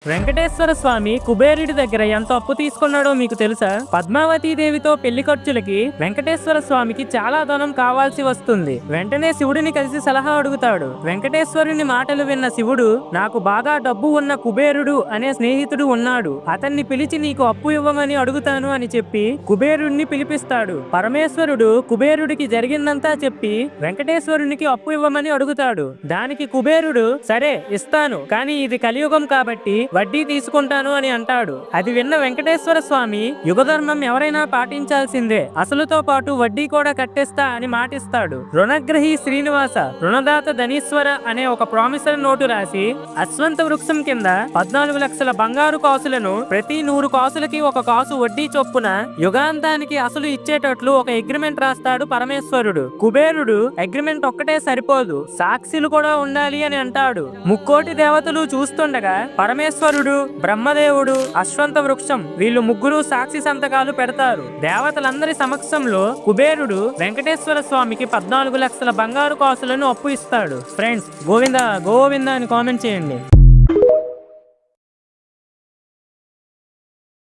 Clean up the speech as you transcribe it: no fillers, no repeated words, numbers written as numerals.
వెంకటేశ్వర స్వామి కుబేరుడి దగ్గర ఎంత అప్పు తీసుకున్నాడో మీకు తెలుసా? పద్మావతి దేవితో పెళ్లి ఖర్చులకి వెంకటేశ్వర స్వామికి చాలా ధనం కావాల్సి వస్తుంది. వెంటనే శివుడిని కలిసి సలహా అడుగుతాడు. వెంకటేశ్వరుని మాటలు విన్న శివుడు, నాకు బాగా డబ్బు ఉన్న కుబేరుడు అనే స్నేహితుడు ఉన్నాడు, అతన్ని పిలిచి నీకు అప్పు ఇవ్వమని అడుగుతాను అని చెప్పి కుబేరుడిని పిలిపిస్తాడు. పరమేశ్వరుడు కుబేరుడికి జరిగిందంతా చెప్పి వెంకటేశ్వరునికి అప్పు ఇవ్వమని అడుగుతాడు. దానికి కుబేరుడు, సరే ఇస్తాను, కానీ ఇది కలియుగం కాబట్టి వడ్డీ తీసుకుంటాను అని అంటాడు. అది విన్న వెంకటేశ్వర స్వామి, యుగధర్మం ఎవరైనా పాటించాల్సిందే, అసలుతో పాటు వడ్డీ కూడా కట్టేస్తా అని మాటిస్తాడు. రుణగ్రహి శ్రీనివాస రుణదాత ధనీశ్వర అనే ఒక ప్రామిసరీ నోటు రాసి అశ్వంత వృక్షం కింద 14 లక్షల బంగారు కాసులను ప్రతి 100 కాసులకి 1 కాసు వడ్డీ చొప్పున యుగాంతానికి అసలు ఇచ్చేటట్లు ఒక అగ్రిమెంట్ రాస్తాడు పరమేశ్వరుడు. కుబేరుడు, అగ్రిమెంట్ ఒక్కటే సరిపోదు, సాక్షులు కూడా ఉండాలి అని అంటాడు. ముక్కోటి దేవతలు చూస్తుండగా పరమేశ్వరుడు, బ్రహ్మదేవుడు, అశ్వంత వృక్షం వీళ్ళు ముగ్గురు సాక్షి సంతకాలు పెడతారు. దేవతలందరి సమక్షంలో కుబేరుడు వెంకటేశ్వర స్వామికి 14 లక్షల బంగారు కాసులను అప్పు ఇస్తాడు. ఫ్రెండ్స్, గోవిందా గోవిందా అని కామెంట్ చేయండి.